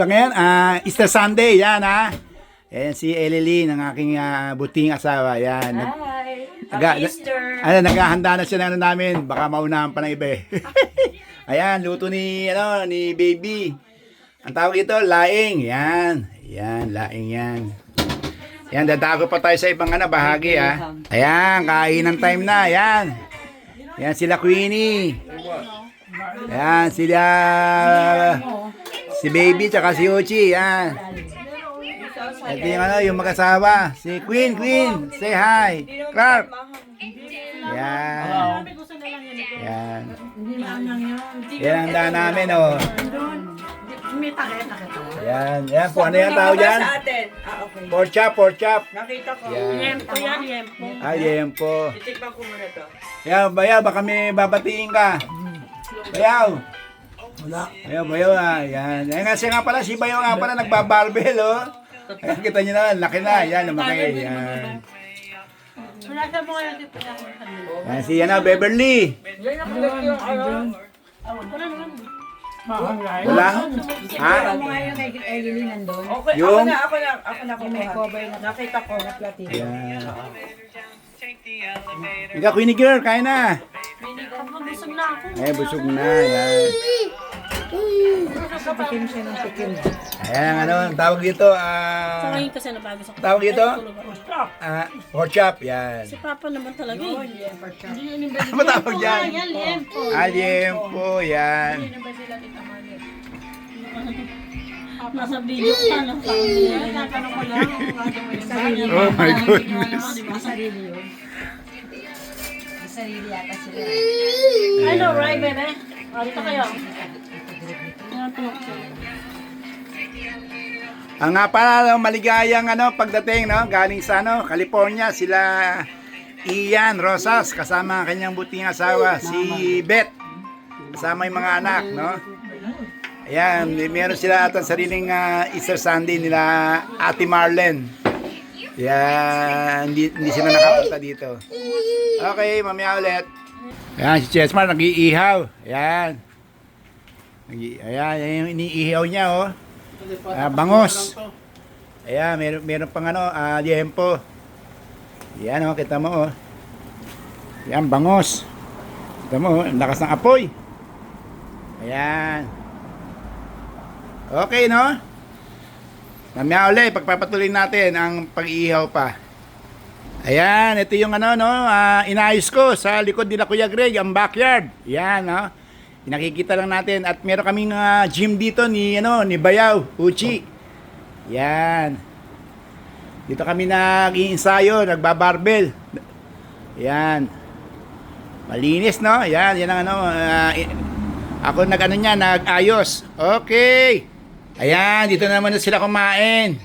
Ano ngayon? Easter Sunday, yan ha. Ayan si Elily ng aking buting asawa. Yan. Hi! Happy Easter! Naghahanda na siya ng ano namin. Baka maunahan pa ng iba eh. Ayan, luto ni baby. Ang tawag ito, laing. Yan. Yan, laing yan. Yan, dadago pa tayo sa ibang bahagi ha. Ayan, kainan time na. Yan. Yan sila Queenie. Yan sila si baby tsaka si Uchi. Yan. Ito yung mag-asawa. Si Queen. Say hi. Clark. Yan. Yan. Yan ang daan namin, oh. Yan. Yan po. Ano yan tao dyan? Pork chop. Nakita ko. Yempo yan, yempo. Yempo. Titikman ko muna to. Yan, Bayaw. Baka may babatiin ka. Bayaw. Bayaw. Yan. Yan kasi nga pala, si Bayaw nga pala nagbabarbell, oh. Ayan, kita nyo na, laki na. Yan, lumaki. Yan. Wala sa mga natin pala. Yan, si Beverly. Yan ang kulit yung ano. Wala naman. Wala? Ha? Okay, Yung- ako na kumuha. Nakita ko, na-platin. Yan. Ikaw, Queenie girl, kain na. Busog na ako. Busog na. Yan. Tikim siya ng tikim. Ayan, ang tawag dito, Sa ngayon kasi nabago sa tawag dito? Pork chop. Yan. Si Papa naman talaga eh. Hindi yun yung Ano tawag dyan? Yan, yempo. Yempo. Yan. Nasa video ka ng family. Nagtatanong ko lang. Oh my goodness. Sarili yata sila. I know, right, bebe? Dito kayo. Yan, Ang nga pala, maligayang pagdating, galing sa California, sila Ian Rosas, kasama ang kanyang buting asawa, si Beth, kasama yung mga anak, Ayan, meron sila atang sariling Easter Sunday nila Ate Marlen. Yan, hindi sila nakapunta dito. Okay, mamaya ulit. Ayan, si Chesmar nag-iihaw. Ayan. Ayan, yung iniihaw niya, oh. Bangos. Ayan, meron pang liempo. Ayan, oh, kita mo, oh. Ayan, bangos. Kita mo, oh, ang lakas ng apoy. Ayan. Okay, no? Mamaya ulit, pagpapatuloy natin ang pag-iihaw pa. Ayan, ito yung inayos ko sa likod nila Kuya Greg, ang backyard. Ayan, no? Nakikita lang natin at meron kaming gym dito ni Bayaw, Uchi. Yan. Dito kami nag-iinsayo, nagbabarbell. Yan. Malinis, no? Yan ang ako nag-ayos. Okay. Ayan, dito naman na sila kumain.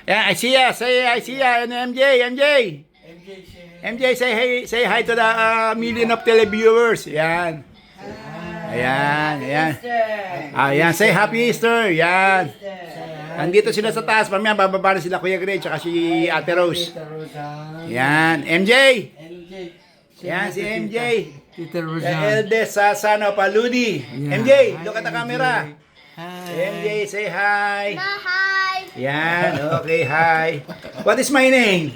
Ayan, I see ya. MJ, say hi to the million of televiewers. Yan. Ayan. Ayan, say happy Easter. Yan. Andito sila sa taas. Mamaya bababa na sila Kuya Greg tsaka si Ate Rose. Yan. MJ. Yan si MJ. The eldest son of Ludi. MJ, look at the camera. MJ, say hi. Hi! Yan, okay, hi. What is my name?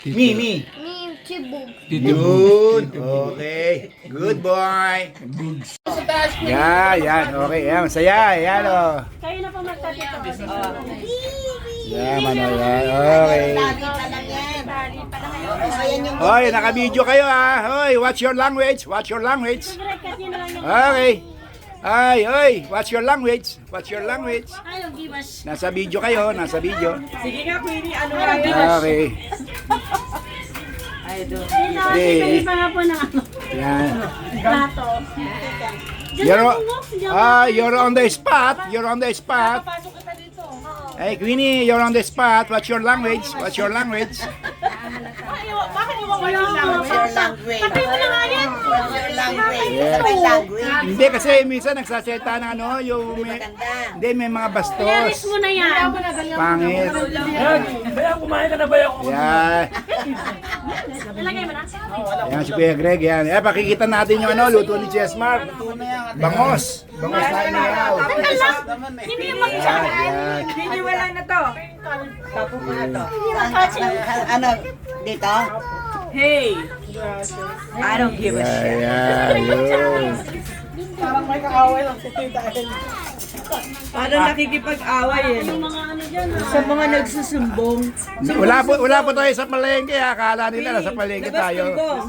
Me. Me, Chibug. Yun. Okay. Good boy. Yan. Okay. Yan. Masaya. Yan, oh. Kayo na pa magkatito. Yan, Okay. Hoy, naka-video kayo, ha. Hoy, watch your language. Okay. Hoy, watch your language. Ayaw, giwas. Nasa video kayo, Sige nga, Queenie, ano nga Okay. Hindi pa nga po ng Yan. plato. You're on the spot. Pasok kita dito. Hey, Queenie, you're on the spot. What's your language? Bakit iwan ko Patay mo na nga yan. Yes. Hindi kasi minsan nagsasalita ng ano, yung hindi, may mga Yaris bastos. mo na yan. Pangit. Bayan, kumain ka na bayan ko. Yan. Nalagay mo na. Yan si Kuya Greg, yan. Pakikita natin yung ano, luto ni Chess Mark. Bangos. Bangos na inihaw. Hindi yung mag-isa. Yan. Hindi, wala na to. Tapos mo na to. Ano, dito? Hey! I don't give a shit. Yan, yun. Parang nakikipag-away eh. Mga ano dyan. Sa mga nagsusumbong. Wala po tayo sa palengke, akala nila nasa palengke Labas tayo. tumbong.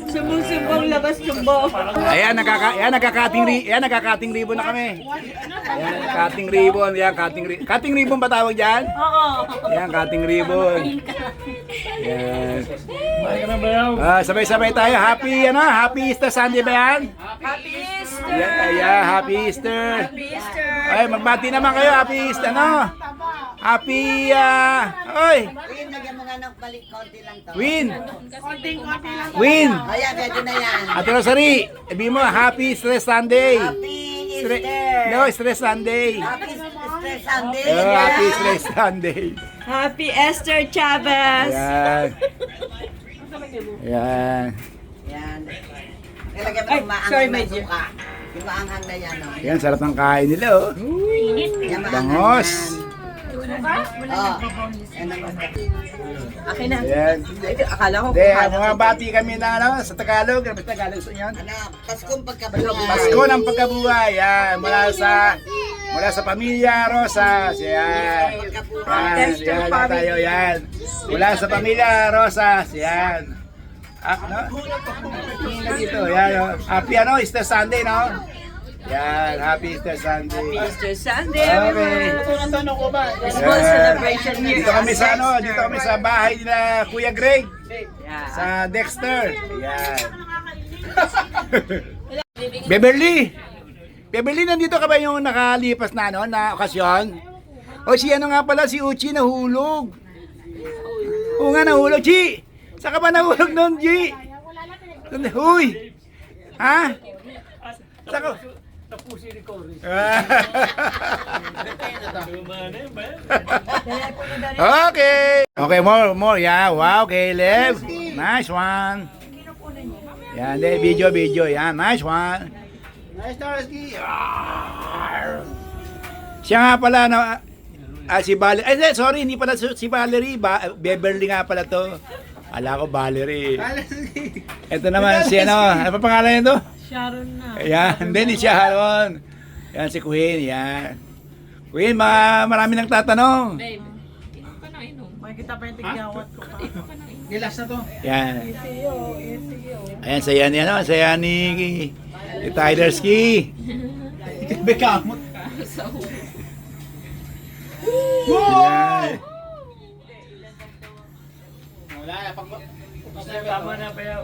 Sumbong-sumbong, labas tumbong. Ayan, nagkakating ribbon na kami. Ayan, cutting ribbon. Ayan, cutting ribbon ba tawag dyan? Oo. Ayan, cutting ribbon. Ayan. Kumain ka na bayan. Sabay-sabay tayo. Happy Easter Sunday ba yan? Happy Easter! Yeah, Happy Easter. Happy Easter! Ay, magbati naman kayo. Happy Easter, no? Happy, oy, Win, lagyan mo nga ng balik, konti lang to. Win. Win. Ayan, pwede na yan. Ate Rosary, sabihin mo, Happy Easter Sunday. Happy Stre- Easter! No, Easter Sunday. Happy Easter Sunday! Oh, Happy Easter Sunday. Happy Esther Chavez! Ayan. Ayan. Yan. Ilagyan mo Ay, ng maanghang sorry, na medyo. suka. Yung maanghang na yan, oh. Ayan, sarap ng kain nila, oh. Yan, maanghang Bangos. yan. Oh, yan ang Akin na. Ayan. Ay, akala ko Hindi, kumain mga bati kami na ano, sa Tagalog. Ano ba Tagalog sa inyo? Ano, Paskong pagkabuhay. Pasko ng pagkabuhay. Yan, mula sa pamilya Rosas. Yan. Yan tayo, yan. Mula sa pamilya Rosas. Yan. No? Tingin dito, yan. Oh. Happy Easter Sunday, no? Yan, Happy Easter Sunday. Easter Sunday, Okay. everyone! Small celebration here. Dito kami sa bahay nila Kuya Greg. Yeah. Sa Dexter. Yan. Beverly. Beverly, nandito ka ba yung nakalipas na ano, na okasyon? O si ano nga pala, si Uchi nahulog. Oo nga, nahulog. Chi! Saan ka ba nahulog noon, Chi? Huy! Ha? Saan ka? Tapusin ni Cory. Okay. Okay, more. Yeah, wow, Caleb. Nice one. Yan, video. Yan, nice one. Nice Tarsky. Siya nga pala, no, si Valerie. Ay, sorry, hindi pala si Valerie. Beverly nga pala to. Ala ko, Valerie. Ito naman si ano pa pangalan nito? Sharon na. Ayan, hindi ni Sharon. Yan si Queen, yan. Queen, marami nang tatanong. Makikita pa yung tigyawat ko pa. Yan. Ayan, saya ni ano, saya ni Tyler Ski. Bekamot. Wow! Tama na bayan.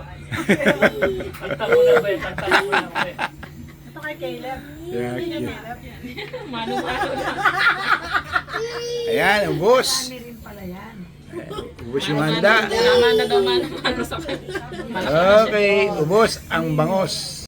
Tagtalo na bayan. Tagtalo na bayan. Ito kay Caleb. Ayan, ubos. Ubos yung handa. Okay, ubos ang bangos.